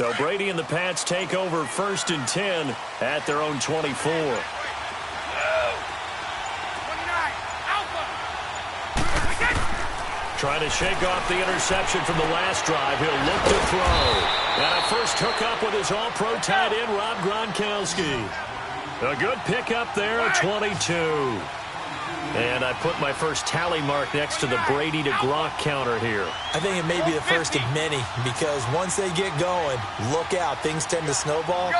So Brady and the Pats take over 1st and 10 at their own 24. Trying to shake off the interception from the last drive. He'll look to throw. And a first hookup with his all-pro tight end, Rob Gronkowski. A good pickup there at 22. And I put my first tally mark next to the Brady to Gronk counter here. I think it may be the first of many because once they get going, look out. Things tend to snowball.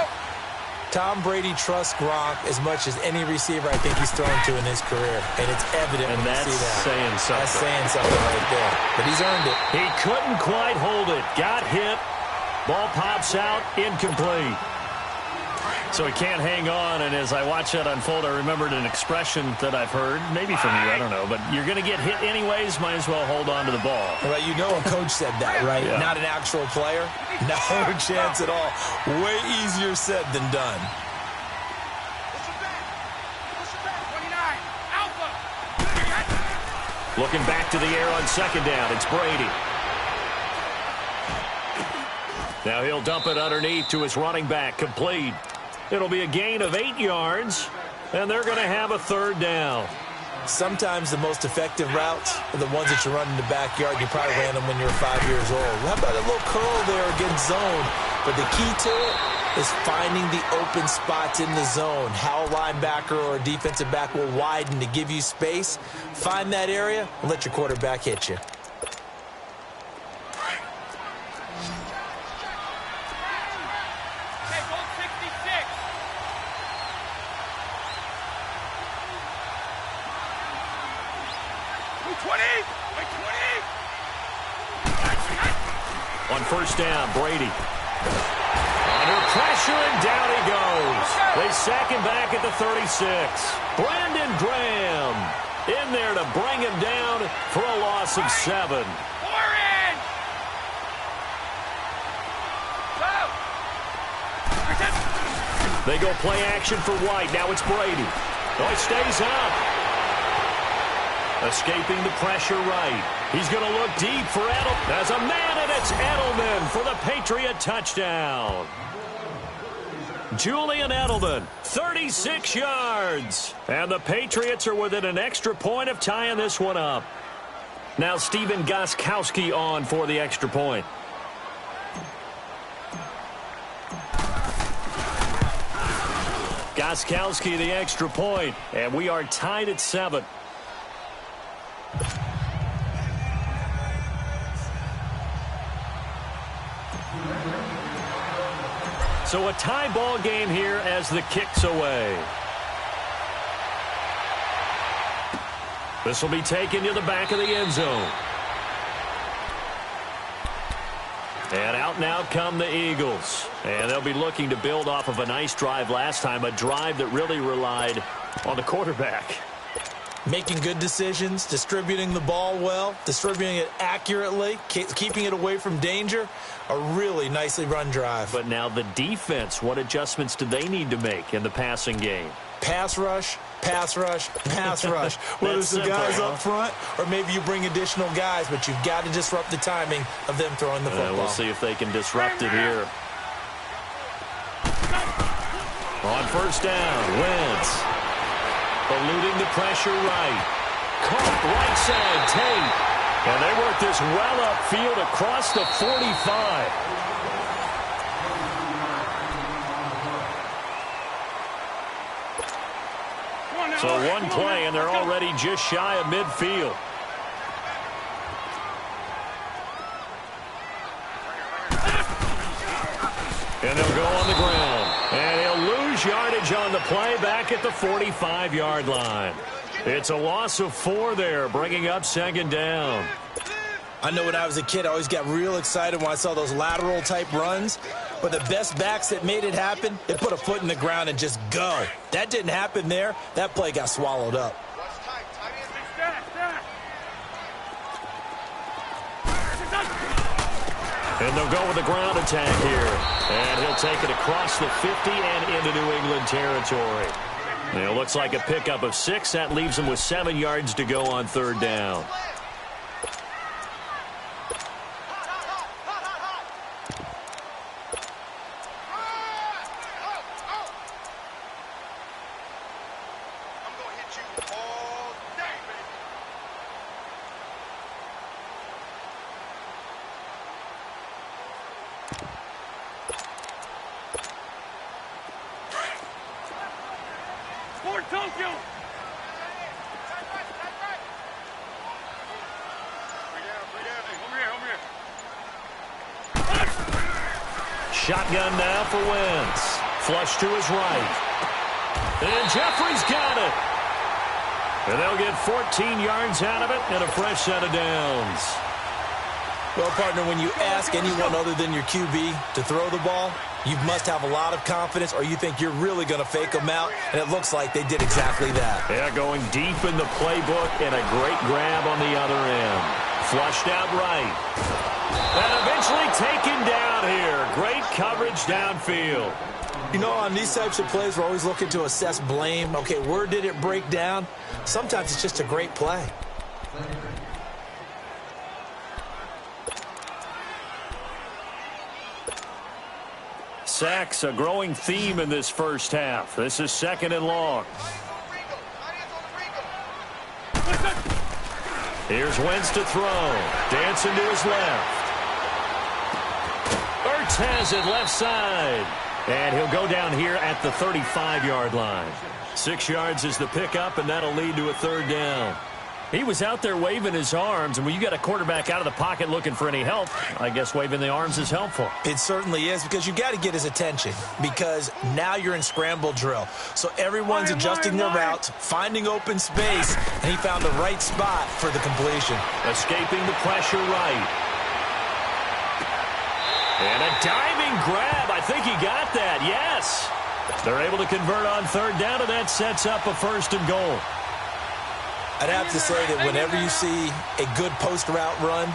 Tom Brady trusts Gronk as much as any receiver I think he's thrown to in his career. And it's evident when you see that. Saying something. That's saying something right there. But he's earned it. He couldn't quite hold it. Got hit. Ball pops out. Incomplete. So he can't hang on, and as I watch that unfold, I remembered an expression that I've heard, maybe from you, I don't know, but you're going to get hit anyways, might as well hold on to the ball. Well, you know a coach said that, right? Yeah. Not an actual player. No chance at all. Way easier said than done. Looking back to the air on 2nd down, it's Brady. Now he'll dump it underneath to his running back, complete. It'll be a gain of 8 yards, and they're going to have a 3rd down. Sometimes the most effective routes are the ones that you run in the backyard. You probably ran them when you were 5 years old. How about a little curl there against zone? But the key to it is finding the open spots in the zone. How a linebacker or a defensive back will widen to give you space. Find that area and let your quarterback hit you. On 1st down, Brady. Under pressure, and down he goes. They sack him back at the 36. Brandon Graham in there to bring him down for a loss of 7. They go play action for White. Now it's Brady. Oh, he stays up. Escaping the pressure right. He's going to look deep for Edelman. There's a man, and it's Edelman for the Patriot touchdown. Julian Edelman, 36 yards. And the Patriots are within an extra point of tying this one up. Now Stephen Gostkowski on for the extra point. Gostkowski the extra point, and we are tied at 7. So a tie ball game here as the kick's away. This will be taken to the back of the end zone. And out and out come the Eagles. And they'll be looking to build off of a nice drive last time, a drive that really relied on the quarterback. Making good decisions, distributing the ball well, distributing it accurately, keeping it away from danger. A really nicely run drive. But now the defense, what adjustments do they need to make in the passing game? Pass rush, pass rush, pass rush. Whether it's the guys up front or maybe you bring additional guys, but you've got to disrupt the timing of them throwing the football. We'll see if they can disrupt it here. On 1st down, Wentz. Eluding the pressure right. Caught right side, Tate. And they work this well upfield across the 45. So one play, and they're already just shy of midfield. And they'll go on the ground. And he'll lose yardage on the play back at the 45-yard line. It's a loss of 4 there, bringing up 2nd down. I know when I was a kid, I always got real excited when I saw those lateral-type runs. But the best backs that made it happen, they put a foot in the ground and just go. That didn't happen there. That play got swallowed up. And they'll go with the ground attack here. And he'll take it across the 50 and into New England territory. It looks like a pickup of 6. That leaves him with 7 yards to go on 3rd down. Tokyo! Shotgun now for Wentz. Flush to his right. And Jeffrey's got it. And they'll get 14 yards out of it and a fresh set of downs. Well, partner, when you ask anyone other than your QB to throw the ball, you must have a lot of confidence or you think you're really going to fake them out, and it looks like they did exactly that. Yeah, going deep in the playbook and a great grab on the other end. Flushed out right. And eventually taken down here. Great coverage downfield. You know, on these types of plays, we're always looking to assess blame. Okay, where did it break down? Sometimes it's just a great play. Sacks, a growing theme in this first half. This is 2nd and long. Here's Wentz to throw. Dancing to his left. Ertz has it left side. And he'll go down here at the 35-yard line. 6 yards is the pickup, and that'll lead to a 3rd down. He was out there waving his arms, and when you got a quarterback out of the pocket looking for any help, I guess waving the arms is helpful. It certainly is, because you got to get his attention, because now you're in scramble drill. So everyone's adjusting their routes, finding open space, and he found the right spot for the completion. Escaping the pressure right. And a diving grab. I think he got that. Yes. They're able to convert on 3rd down, and that sets up a 1st and goal. I'd have to say that whenever you see a good post route run,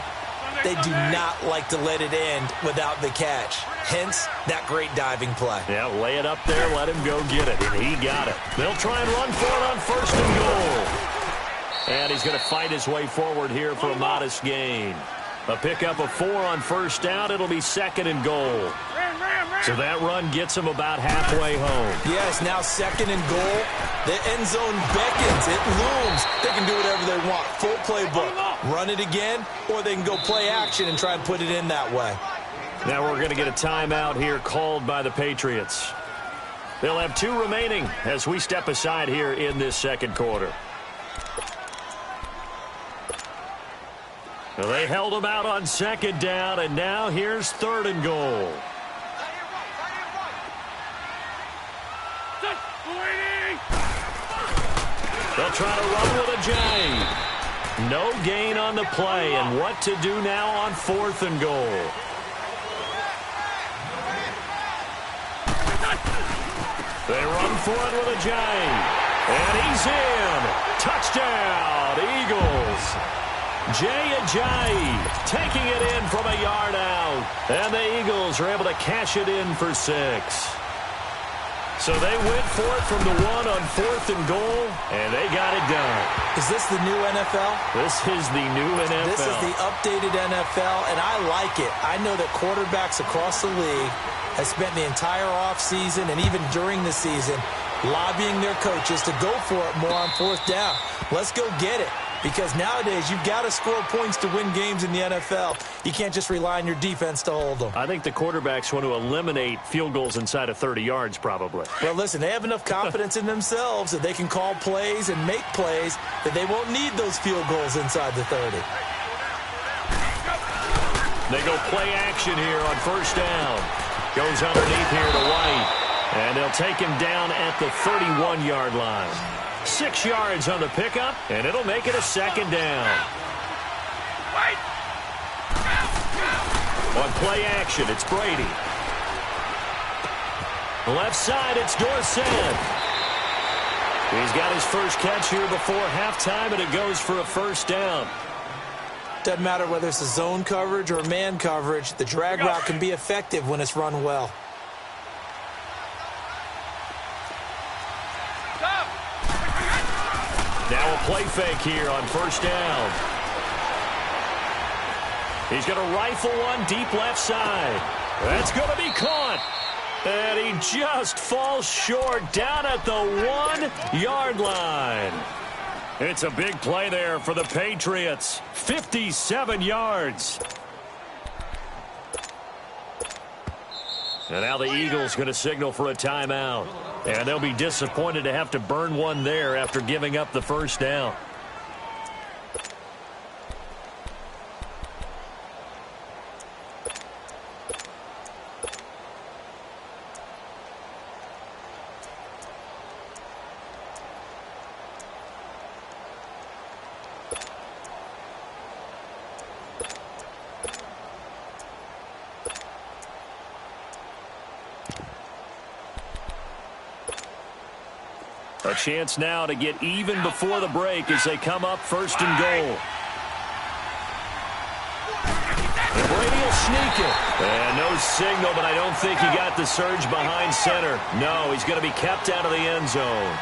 they do not like to let it end without the catch. Hence, that great diving play. Yeah, lay it up there, let him go get it. And he got it. They'll try and run for it on 1st and goal. And he's going to fight his way forward here for a modest gain. A pickup of 4 on 1st down. It'll be 2nd and goal. So that run gets him about halfway home. Yes, now 2nd and goal. The end zone beckons. It looms. They can do whatever they want. Full playbook. Run it again, or they can go play action and try and put it in that way. Now we're going to get a timeout here called by the Patriots. They'll have 2 remaining as we step aside here in this 2nd quarter. Well, they held him out on 2nd down, and now here's 3rd and goal. They'll try to run with a J. No gain on the play, and what to do now on 4th and goal. They run for it with a J. And he's in. Touchdown, Eagles. Jay Ajayi taking it in from a yard out. And the Eagles are able to cash it in for 6. So they went for it from the 1 on 4th and goal, and they got it done. Is this the new NFL? This is the new NFL. This is the updated NFL, and I like it. I know that quarterbacks across the league have spent the entire offseason and even during the season lobbying their coaches to go for it more on 4th down. Let's go get it. Because nowadays, you've got to score points to win games in the NFL. You can't just rely on your defense to hold them. I think the quarterbacks want to eliminate field goals inside of 30 yards, probably. Well, listen, they have enough confidence in themselves that they can call plays and make plays that they won't need those field goals inside the 30. They go play action here on 1st down. Goes underneath here to White. And they'll take him down at the 31-yard line. 6 yards on the pickup, and it'll make it a 2nd down. On play action, it's Brady. Left side, it's Dorsett. He's got his first catch here before halftime, and it goes for a 1st down. Doesn't matter whether it's a zone coverage or man coverage, the drag route can be effective when it's run well. Now a play fake here on 1st down. He's going to rifle one deep left side. That's going to be caught. And he just falls short down at the 1-yard line. It's a big play there for the Patriots. 57 yards. And now the Eagles going to signal for a timeout. And they'll be disappointed to have to burn one there after giving up the first down. A chance now to get even before the break as they come up first and goal. And Brady will sneak it. And no signal, but I don't think he got the surge behind center. No, he's going to be kept out of the end zone.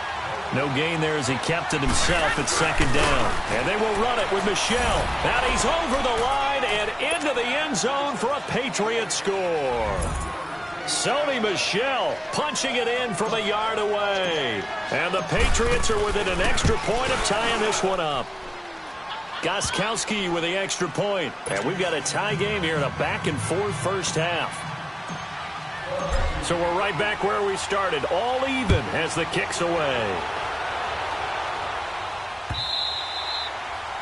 No gain there as he kept it himself at second down. And they will run it with Michel. And he's over the line and into the end zone for a Patriot score. Sony Michel punching it in from a yard away. And the Patriots are within an extra point of tying this one up. Gostkowski with the extra point. And we've got a tie game here in a back-and-forth first half. So we're right back where we started, all even as the kick's away.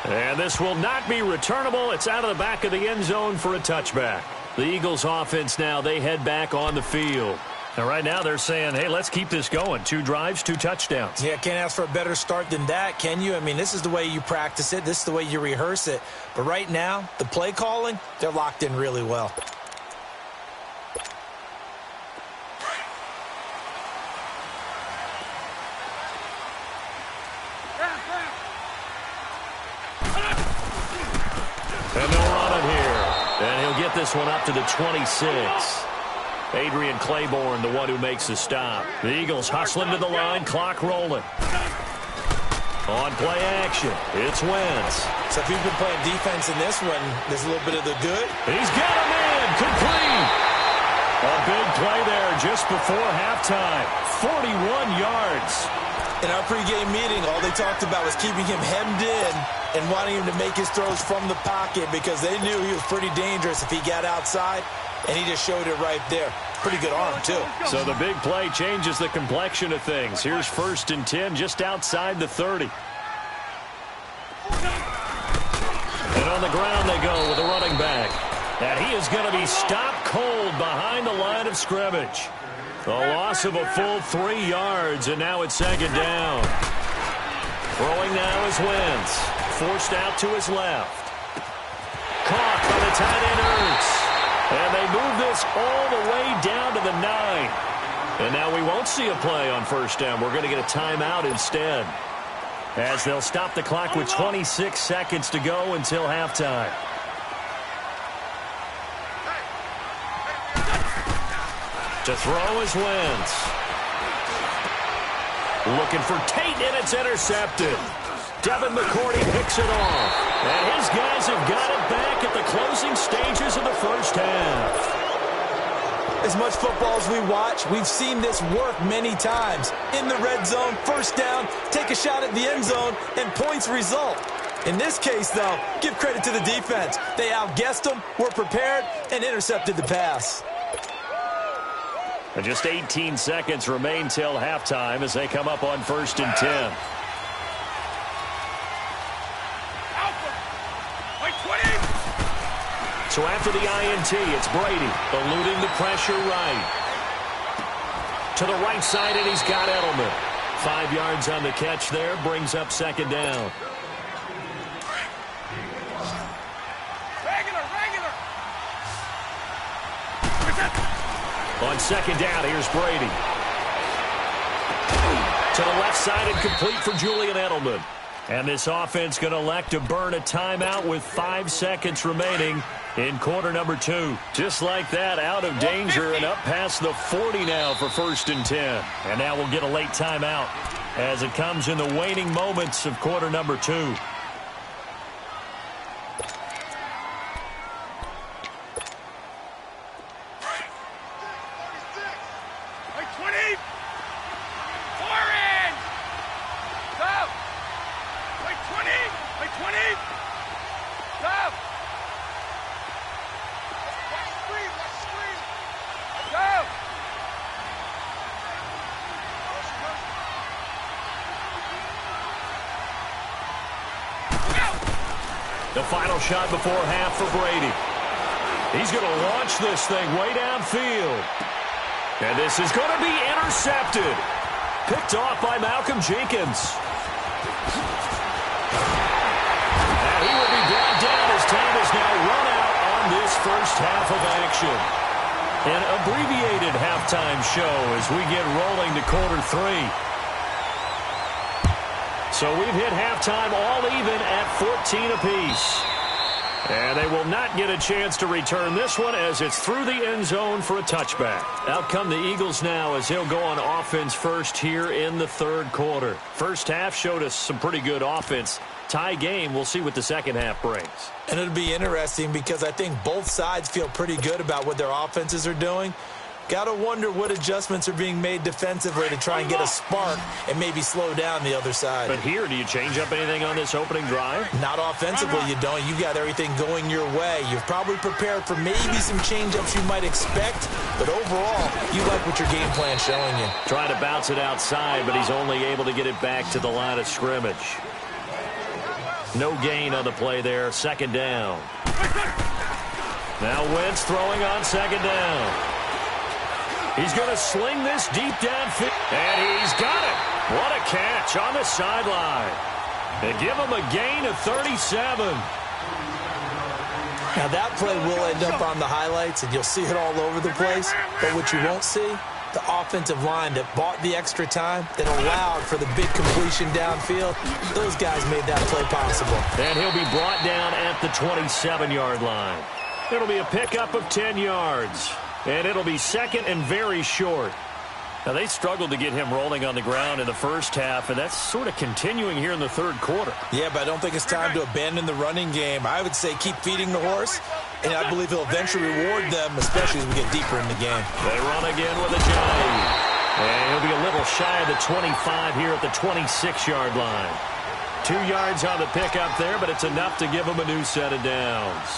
And this will not be returnable. It's out of the back of the end zone for a touchback. The Eagles offense now, they head back on the field. And right now they're saying, hey, let's keep this going. 2 drives, 2 touchdowns. Yeah, can't ask for a better start than that, can you? I mean, this is the way you practice it. This is the way you rehearse it. But right now, the play calling, they're locked in really well. And they'll run it here. And he'll get this one up to the 26. Adrian Claiborne, the one who makes the stop. The Eagles hustling to the line, clock rolling. On play action, it's Wentz. So if you've been playing defense in this one, there's a little bit of the good. He's got him in, complete. A big play there just before halftime. 41 yards. In our pregame meeting, all they talked about was keeping him hemmed in and wanting him to make his throws from the pocket because they knew he was pretty dangerous if he got outside, and he just showed it right there. Pretty good arm, too. So the big play changes the complexion of things. Here's 1st and 10 just outside the 30. And on the ground they go with a running back. And he is going to be stopped cold behind the line of scrimmage. A loss of a full 3 yards, and now it's second down. Throwing now is Wentz. Forced out to his left. Caught by the tight end Ertz. And they move this all the way down to the 9. And now we won't see a play on first down. We're going to get a timeout instead, as they'll stop the clock with 26 seconds to go until halftime. To throw is Wentz. Looking for Tate, and it's intercepted. Devin McCourty picks it off. And his guys have got it back at the closing stages of the first half. As much football as we watch, we've seen this work many times. In the red zone, first down, take a shot at the end zone, and points result. In this case, though, give credit to the defense. They outguessed them, were prepared, and intercepted the pass. And just 18 seconds remain till halftime as they come up on 1st and 10. So after the INT, it's Brady eluding the pressure right. To the right side, and he's got Edelman. 5 yards on the catch there, brings up second down. On second down, here's Brady. To the left side and complete for Julian Edelman. And this offense going to elect to burn a timeout with 5 seconds remaining in quarter number 2. Just like that, out of danger and up past the 40 now for 1st and 10. And now we'll get a late timeout as it comes in the waning moments of quarter number 2. Go! The final shot before half for Brady. He's going to launch this thing way downfield. And this is going to be intercepted. Picked off by Malcolm Jenkins. And he will be brought down as time is now run out on this first half of action. An abbreviated halftime show as we get rolling to quarter 3. So we've hit halftime all even at 14 apiece. And they will not get a chance to return this one as it's through the end zone for a touchback. Out come the Eagles now as they'll go on offense first here in the third quarter. First half showed us some pretty good offense. Tie game, we'll see what the second half brings. And it'll be interesting because I think both sides feel pretty good about what their offenses are doing. Got to wonder what adjustments are being made defensively to try and get a spark and maybe slow down the other side. But here, do you change up anything on this opening drive? Not offensively, you don't. You've got everything going your way. You've probably prepared for maybe some change-ups you might expect, but overall, you like what your game plan's showing you. Trying to bounce it outside, but he's only able to get it back to the line of scrimmage. No gain on the play there. Second down. Now Wentz throwing on second down. He's going to sling this deep downfield. And he's got it. What a catch on the sideline. They give him a gain of 37. Now that play will end up on the highlights, and you'll see it all over the place. But what you won't see, the offensive line that bought the extra time, that allowed for the big completion downfield, those guys made that play possible. And he'll be brought down at the 27-yard line. It'll be a pickup of 10 yards. And it'll be second and very short. Now, they struggled to get him rolling on the ground in the first half, and that's sort of continuing here in the third quarter. Yeah, but I don't think it's time to abandon the running game. I would say keep feeding the horse, and I believe he'll eventually reward them, especially as we get deeper in the game. They run again with a jive. And he'll be a little shy of the 25 here at the 26-yard line. 2 yards on the pickup there, but it's enough to give him a new set of downs.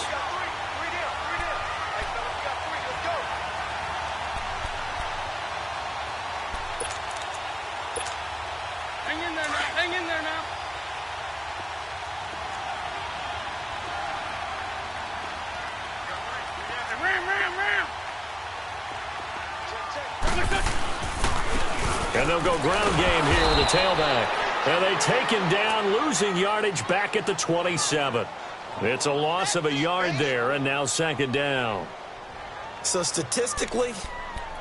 And they'll go ground game here with the tailback. And they take him down, losing yardage back at the 27. It's a loss of a yard there, and now second down. So statistically,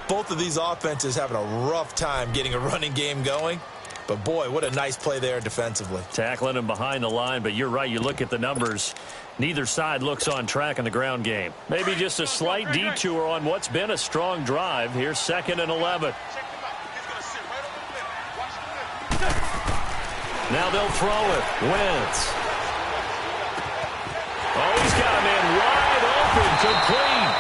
both of these offenses having a rough time getting a running game going. But, boy, what a nice play there defensively. Tackling him behind the line, but you're right. You look at the numbers. Neither side looks on track in the ground game. Maybe just a slight detour on what's been a strong drive. Here's second and 11. Now they'll throw it. Wentz. Oh, he's got a man wide open, complete.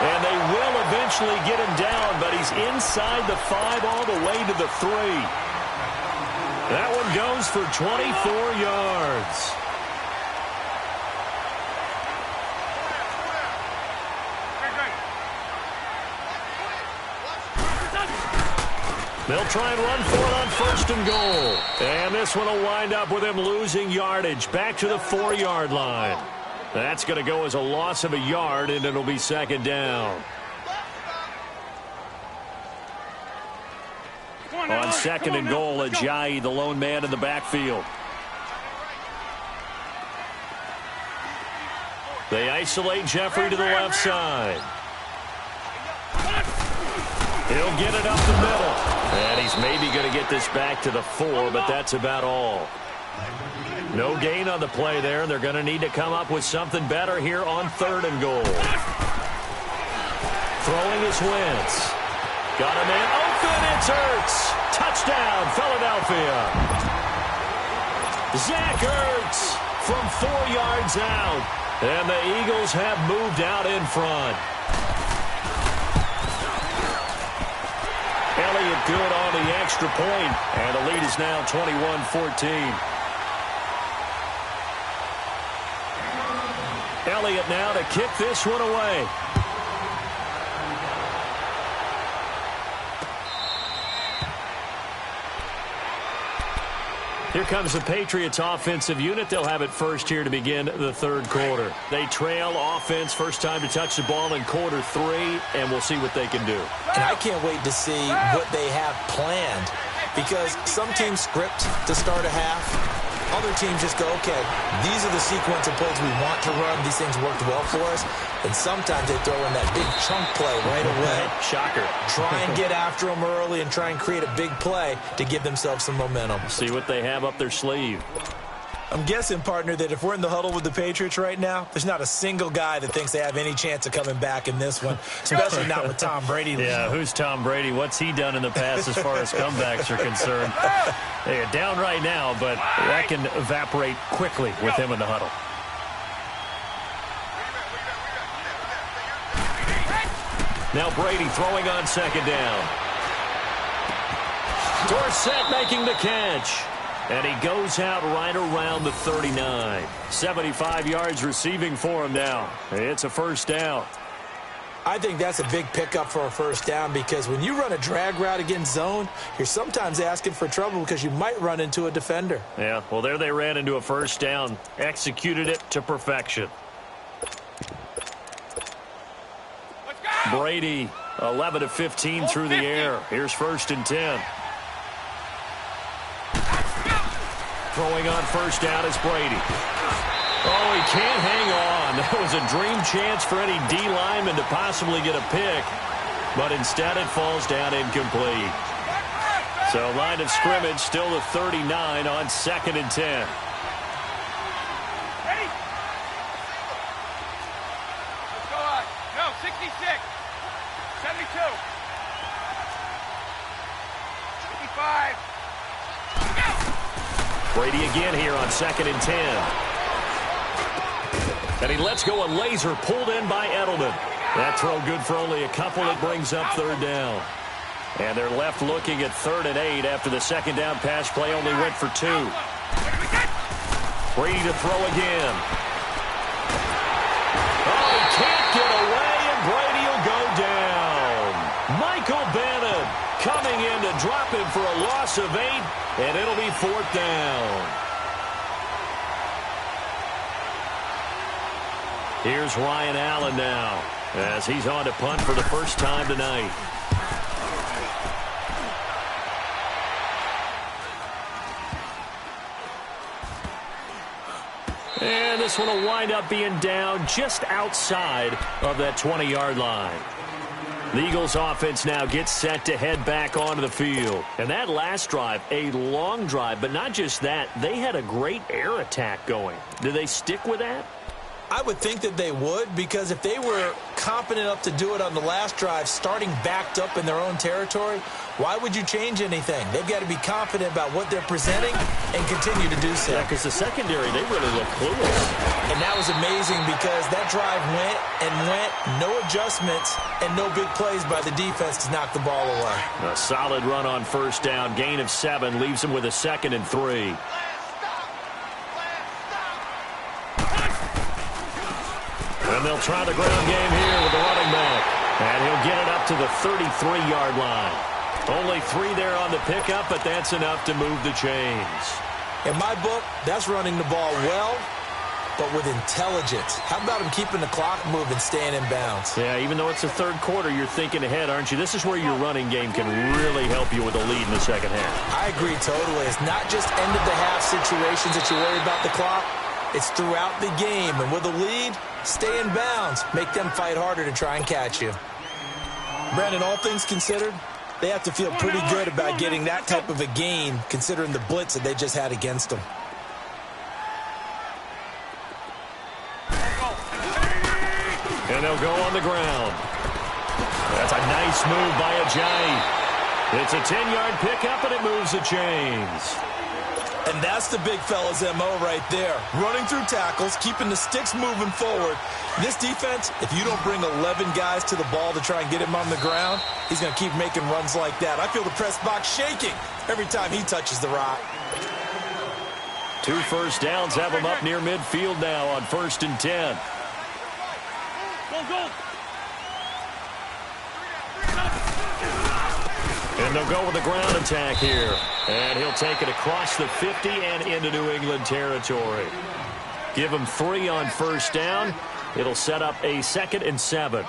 And they will eventually get him down, but he's inside the 5 all the way to the 3. That one goes for 24 yards. They'll try and run for it on first and goal. And this one will wind up with him losing yardage back to the 4-yard line. That's going to go as a loss of a yard, and it'll be second down. On second and goal, Ajayi, the lone man in the backfield. They isolate Jeffrey to the left side. He'll get it up the middle. And he's maybe going to get this back to the 4, but that's about all. No gain on the play there. They're going to need to come up with something better here on third and goal. Throwing is Wentz. Got a man open. It's Ertz. Touchdown, Philadelphia. Zach Ertz from 4 yards out. And the Eagles have moved out in front. Elliott good on the extra point, and the lead is now 21-14. Elliott now to kick this one away. Here comes the Patriots offensive unit. They'll have it first here to begin the third quarter. They trail offense, first time to touch the ball in quarter 3, and we'll see what they can do. And I can't wait to see what they have planned, because some teams script to start a half. Other teams just go, okay, these are the sequence of plays we want to run. These things worked well for us. And sometimes they throw in that big chunk play right away. Shocker. Try and get after them early and try and create a big play to give themselves some momentum. See what they have up their sleeve. I'm guessing, partner, that if we're in the huddle with the Patriots right now, there's not a single guy that thinks they have any chance of coming back in this one, especially not with Tom Brady. Yeah, who's Tom Brady? What's he done in the past as far as comebacks are concerned? They are down right now, but that can evaporate quickly with him in the huddle. Now Brady throwing on second down. Dorsett making the catch. And he goes out right around the 39. 75 yards receiving for him now. It's a first down. I think that's a big pickup for a first down, because when you run a drag route against zone, you're sometimes asking for trouble because you might run into a defender. Yeah, well, there they ran into a first down. Executed it to perfection. Brady, 11 of 15 through the air. Here's first and 10. Throwing on first down is Brady. Oh, he can't hang on. That was a dream chance for any D lineman to possibly get a pick, but instead it falls down incomplete. So line of scrimmage still the 39 on second and 10. Ready? Let's go on. No, 66. 72. 55. Brady again here on second and 10. And he lets go a laser pulled in by Edelman. That throw good for only a couple. It brings up third down. And they're left looking at 3rd and 8 after the second down pass play only went for 2. Brady to throw again. Oh, he can't get away, and Brady will go down. Michael Bannon coming in to drop him for a loss of 8, and it'll be 4th down. Here's Ryan Allen now, as he's on to punt for the first time tonight. And this one will wind up being down just outside of that 20-yard line. The Eagles offense now gets set to head back onto the field. And that last drive, a long drive, but not just that, they had a great air attack going. Do they stick with that? I would think that they would, because if they were competent enough to do it on the last drive, starting backed up in their own territory, why would you change anything? They've got to be confident about what they're presenting and continue to do so. Yeah, because the secondary, they really look clueless. And that was amazing, because that drive went and went, no adjustments, and no big plays by the defense to knock the ball away. A solid run on first down, gain of 7, leaves them with a 2nd and 3. And they'll try the ground game here with the running back. And he'll get it up to the 33-yard line. Only 3 there on the pickup, but that's enough to move the chains. In my book, that's running the ball well, but with intelligence. How about him keeping the clock moving, staying in bounds? Yeah, even though it's the third quarter, you're thinking ahead, aren't you? This is where your running game can really help you with a lead in the second half. I agree totally. It's not just end-of-the-half situations that you worry about the clock. It's throughout the game. And with a lead, stay in bounds. Make them fight harder to try and catch you. Brandon, all things considered, they have to feel pretty good about getting that type of a gain, considering the blitz that they just had against them. And they'll go on the ground. That's a nice move by Ajayi. It's a 10-yard pickup, and it moves the chains. And that's the big fella's MO right there. Running through tackles, keeping the sticks moving forward. This defense, if you don't bring 11 guys to the ball to try and get him on the ground, he's going to keep making runs like that. I feel the press box shaking every time he touches the rock. 2 first downs have him up near midfield now on 1st and 10. Go, go. And they'll go with the ground attack here. And he'll take it across the 50 and into New England territory. Give him 3 on first down. It'll set up a 2nd and 7.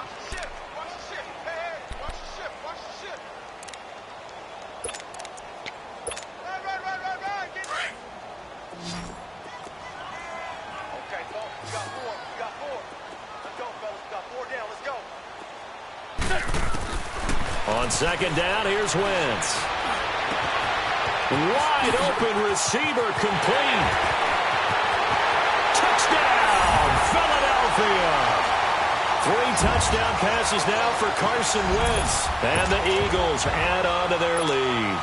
On 2nd down, here's Wentz. Wide open receiver complete. Touchdown, Philadelphia. 3 touchdown passes now for Carson Wentz. And the Eagles add on to their lead.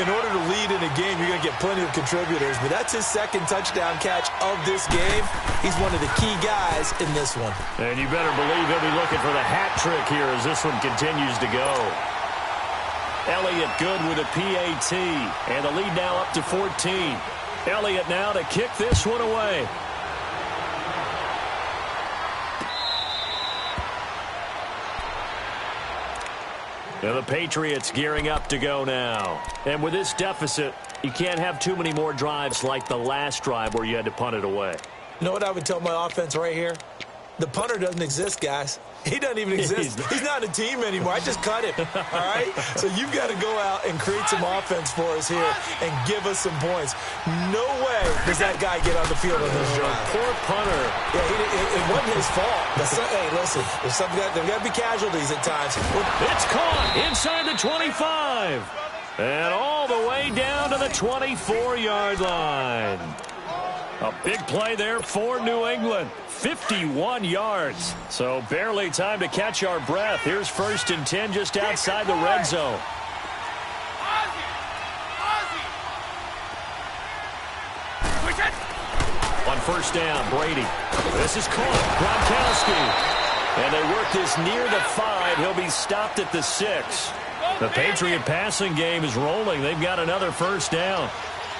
In order to lead in a game, you're going to get plenty of contributors, but that's his 2nd touchdown catch of this game. He's one of the key guys in this one. And you better believe he'll be looking for the hat trick here as this one continues to go. Elliott good with a PAT, and the lead now up to 14. Elliott now to kick this one away. And the Patriots gearing up to go now. And with this deficit, you can't have too many more drives like the last drive where you had to punt it away. You know what I would tell my offense right here? The punter doesn't exist, guys. He doesn't even exist. He's not a team anymore. I just cut him, all right? So you've got to go out and create some offense for us here and give us some points. No way does that guy get on the field on this drive. Poor punter. Yeah, it wasn't his fault. But hey, listen, there's got to be casualties at times. It's caught inside the 25. And all the way down to the 24-yard line. A big play there for New England. 51 yards. So barely time to catch our breath. Here's 1st and 10 just outside the red zone. On first down, Brady. This is caught. Gronkowski. And they work this near the 5. He'll be stopped at the 6. The Patriot passing game is rolling. They've got another first down.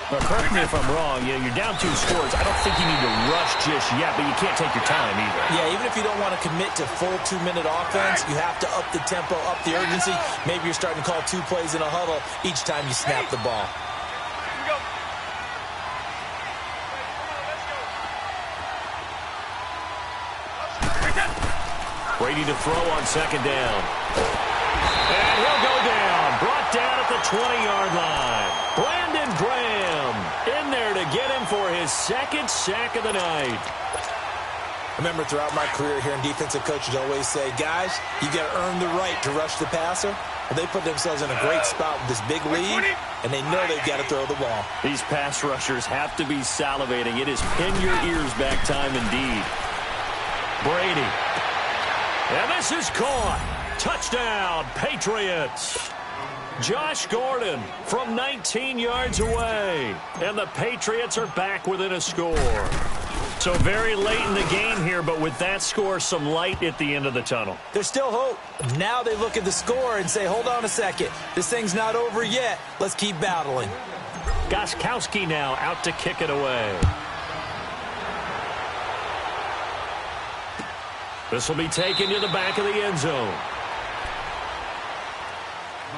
But correct me if I'm wrong, you're down 2 scores. I don't think you need to rush just yet, but you can't take your time either. Yeah, even if you don't want to commit to full 2-minute offense, you have to up the tempo, up the urgency. Maybe you're starting to call 2 plays in a huddle each time you snap the ball. Brady to throw on 2nd down. And he'll go down. Brought down at the 20-yard line. Brandon Graham in there to get him for his 2nd sack of the night. I remember throughout my career here in defensive coaches always say, guys, you got to earn the right to rush the passer. Well, they put themselves in a great spot with this big lead, and they know they've got to throw the ball. These pass rushers have to be salivating. It is pin your ears back time indeed. Brady. And this is caught. Touchdown, Patriots. Josh Gordon from 19 yards away. And the Patriots are back within a score. So very late in the game here, but with that score, some light at the end of the tunnel. There's still hope. Now they look at the score and say, hold on a second. This thing's not over yet. Let's keep battling. Gronkowski now out to kick it away. This will be taken to the back of the end zone.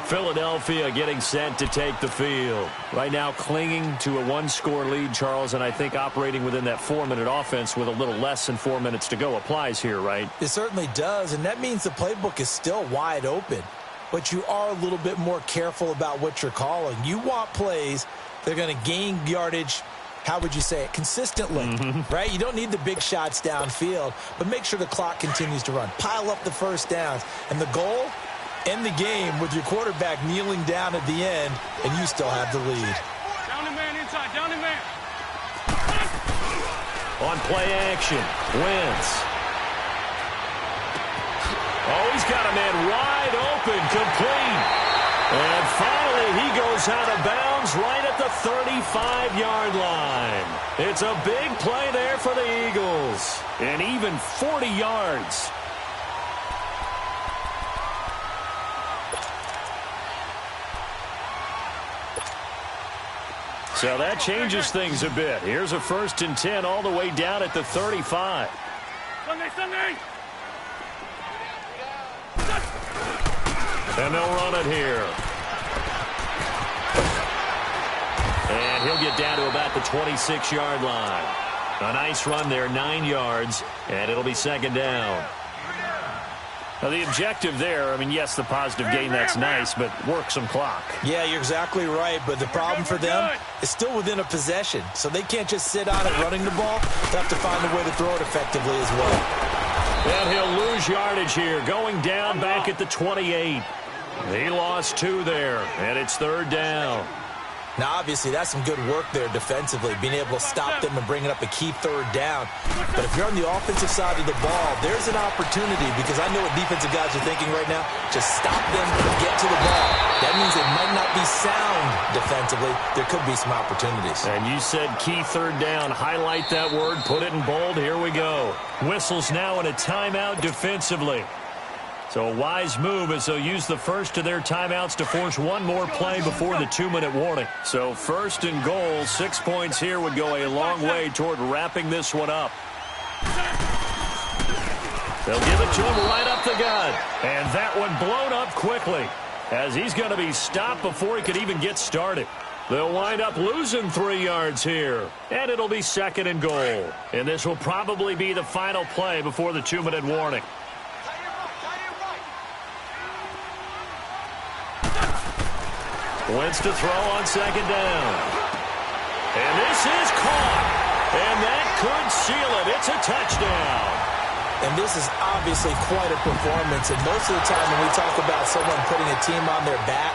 Philadelphia getting set to take the field. Right now clinging to a 1-score lead, Charles, and I think operating within that 4-minute offense with a little less than 4 minutes to go applies here, right? It certainly does, and that means the playbook is still wide open. But you are a little bit more careful about what you're calling. You want plays that are going to gain yardage, how would you say it, consistently, right? You don't need the big shots downfield, but make sure the clock continues to run. Pile up the first downs. And the goal, end the game with your quarterback kneeling down at the end, and you still have the lead. Down the man inside, down the man. On play action, Wentz. Oh, he's got a man wide open, complete. And finally, he goes out of bounds right at the 35-yard line. It's a big play there for the Eagles. And even 40 yards. So that changes things a bit. Here's a 1st and 10 all the way down at the 35. Sunday. And they'll run it here. And he'll get down to about the 26-yard line. A nice run there, 9 yards, and it'll be second down. Now, the objective there, I mean, yes, the positive gain, that's nice, but work some clock. Yeah, you're exactly right, but the problem for them is still within a possession, so they can't just sit on it running the ball. They have to find a way to throw it effectively as well. And he'll lose yardage here, going down back at the 28. He lost 2 there, and it's third down. Now, obviously, that's some good work there defensively, being able to stop them and bringing up a key third down. But if you're on the offensive side of the ball, there's an opportunity, because I know what defensive guys are thinking right now. Just stop them and get to the ball. That means they might not be sound defensively. There could be some opportunities. And you said key third down. Highlight that word. Put it in bold. Here we go. Whistles now in a timeout defensively. So a wise move as they'll use the first of their timeouts to force one more play before the 2-minute warning. So first and goal, 6 points here would go a long way toward wrapping this one up. They'll give it to him right up the gut. And that one blown up quickly as he's going to be stopped before he could even get started. They'll wind up losing 3 yards here. And it'll be second and goal. And this will probably be the final play before the 2-minute warning. Wentz to throw on second down. And this is caught. And that could seal it. It's a touchdown. And this is obviously quite a performance. And most of the time when we talk about someone putting a team on their back,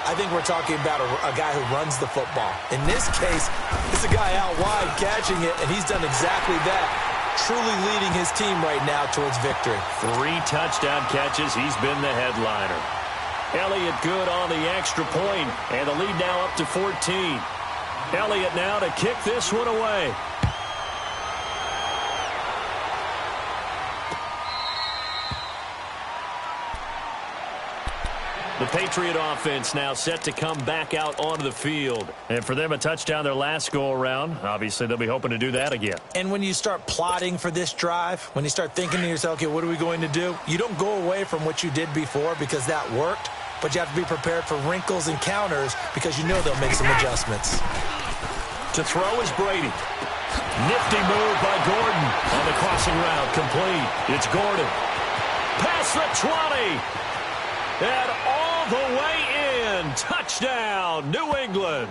I think we're talking about a guy who runs the football. In this case, it's a guy out wide catching it, and he's done exactly that. Truly leading his team right now towards victory. 3 touchdown catches. He's been the headliner. Elliott good on the extra point, and the lead now up to 14. Elliott now to kick this one away. The Patriot offense now set to come back out onto the field. And for them, a touchdown their last go-around. Obviously, they'll be hoping to do that again. And when you start plotting for this drive, when you start thinking to yourself, okay, what are we going to do? You don't go away from what you did before because that worked. But you have to be prepared for wrinkles and counters because you know they'll make some adjustments. To throw is Brady. Nifty move by Gordon on the crossing route. Complete. It's Gordon. Past the 20. And all the way in. Touchdown, New England.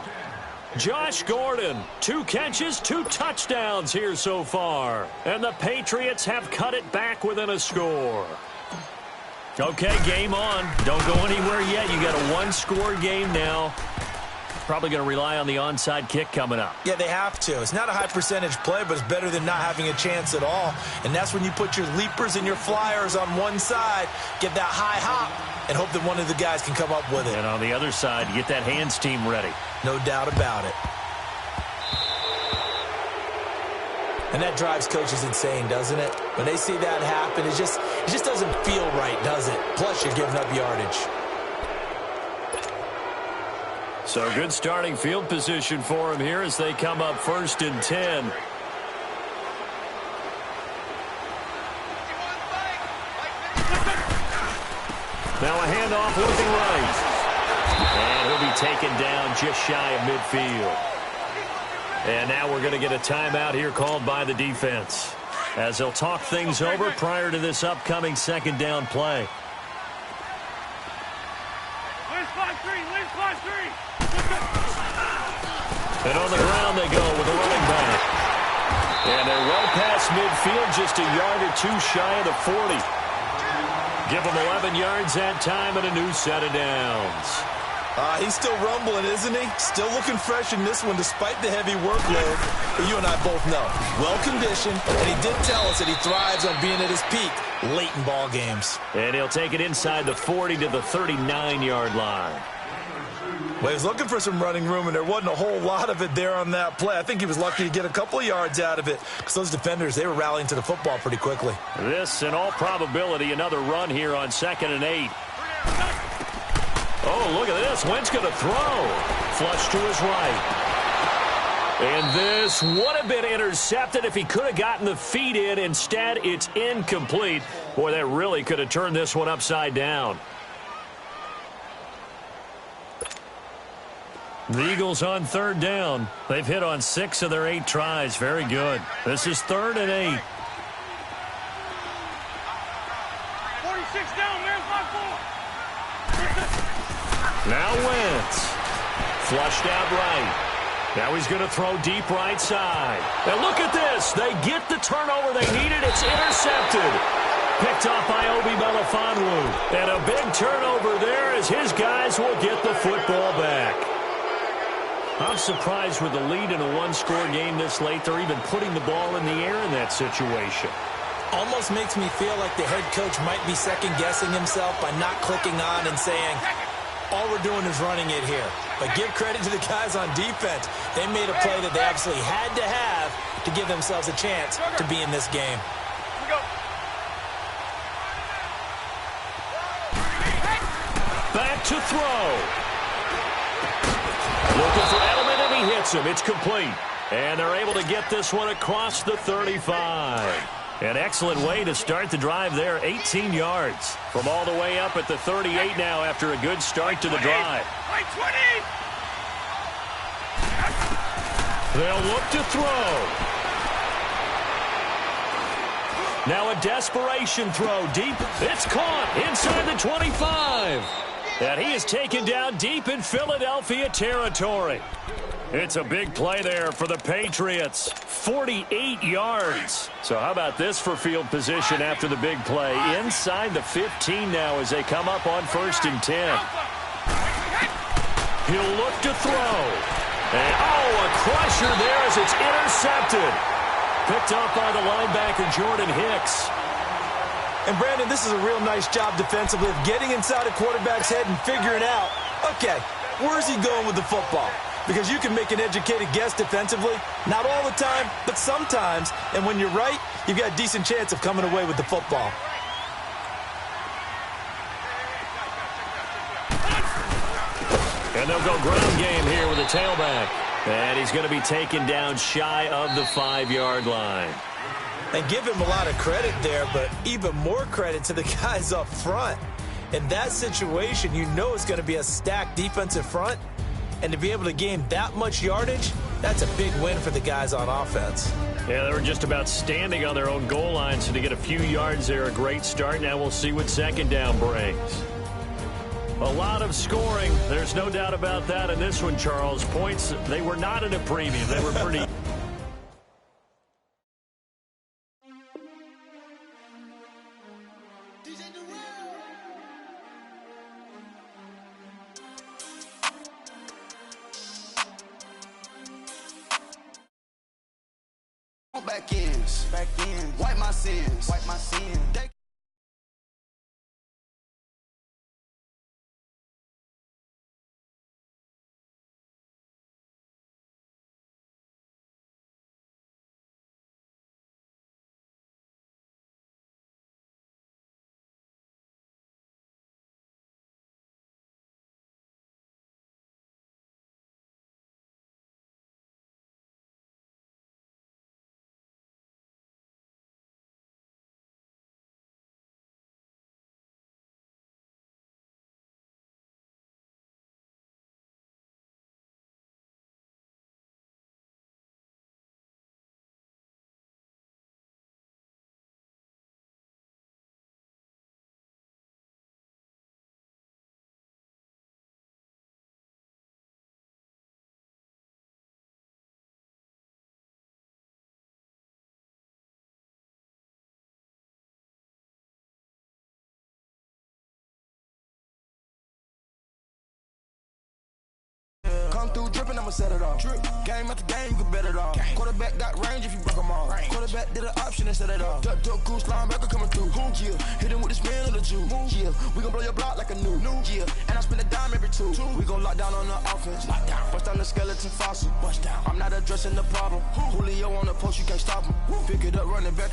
Josh Gordon, 2 catches, 2 touchdowns here so far. And the Patriots have cut it back within a score. Okay, game on. Don't go anywhere yet. You got a 1-score game now. Probably going to rely on the onside kick coming up. Yeah, they have to. It's not a high percentage play, but it's better than not having a chance at all. And that's when you put your leapers and your flyers on one side, get that high hop, and hope that one of the guys can come up with it. And on the other side, you get that hands team ready. No doubt about it. And that drives coaches insane, doesn't it? When they see that happen, it just doesn't feel right, does it? Plus, you're giving up yardage. So good starting field position for him here as they come up first and 10. Now a handoff looking right. And he'll be taken down just shy of midfield. And now we're going to get a timeout here called by the defense as they'll talk things over prior to this upcoming second down play. And on the ground they go with a running back. And they're well past midfield, just a yard or 2 shy of the 40. Give them 11 yards that time and a new set of downs. He's still rumbling, isn't he? Still looking fresh in this one despite the heavy workload. But you and I both know, well-conditioned, and he did tell us that he thrives on being at his peak late in ball games. And he'll take it inside the 40 to the 39-yard line. Well, he was looking for some running room, and there wasn't a whole lot of it there on that play. I think he was lucky to get a couple of yards out of it because those defenders, they were rallying to the football pretty quickly. This, in all probability, another run here on 2nd and 8. Oh, look at this. Wentz going to throw. Flush to his right. And this would have been intercepted if he could have gotten the feet in. Instead, it's incomplete. Boy, that really could have turned this one upside down. The Eagles on third down. They've hit on 6 of their 8 tries. Very good. This is 3rd and 8. 46 down, there's my ball. Now Wentz. Flushed out right. Now he's going to throw deep right side. And look at this. They get the turnover they needed. It's intercepted. Picked off by Obi Melifonwu. And a big turnover there as his guys will get the football back. I'm surprised with the lead in a one-score game this late, they're even putting the ball in the air in that situation. Almost makes me feel like the head coach might be second-guessing himself by not clicking on and saying, all we're doing is running it here. But give credit to the guys on defense. They made a play that they absolutely had to have to give themselves a chance to be in this game. Back to throw. Looking for Edelman, and he hits him. It's complete. And they're able to get this one across the 35. An excellent way to start the drive there. 18 yards from all the way up at the 38 now after a good start to the drive. They'll look to throw. Now a desperation throw deep. It's caught inside the 25. And he is taken down deep in Philadelphia territory. It's a big play there for the Patriots. 48 yards. So how about this for field position after the big play? Inside the 15 now as they come up on 1st and 10. He'll look to throw. And, a crusher there as it's intercepted. Picked up by the linebacker, Jordan Hicks. And, Brandon, this is a real nice job defensively of getting inside a quarterback's head and figuring out, okay, where's he going with the football? Because you can make an educated guess defensively. Not all the time, but sometimes. And when you're right, you've got a decent chance of coming away with the football. And they'll go ground game here with a tailback. And he's going to be taken down shy of the 5-yard line. And give him a lot of credit there, but even more credit to the guys up front. In that situation, you know it's going to be a stacked defensive front. And to be able to gain that much yardage, that's a big win for the guys on offense. Yeah, they were just about standing on their own goal line, so to get a few yards there, a great start. Now we'll see what 2nd down brings. A lot of scoring. There's no doubt about that in this one, Charles. Points, they were not at a premium. They were pretty... Back ends, wipe my sins, through dripping, I'ma set it off. Game after game, you can bet it off. Quarterback got range if you broke them off. Quarterback did an option and set it off. Duck goose linebacker coming through. Yeah, hit him with the spin of the Jew. Yeah, we gon' blow your block like a new. Yeah, and I spin a dime every two. We gon' lock down on the offense. Bust down the skeleton fossil. I'm not addressing the problem. Julio on the post, you can't stop him. Pick it up, running back.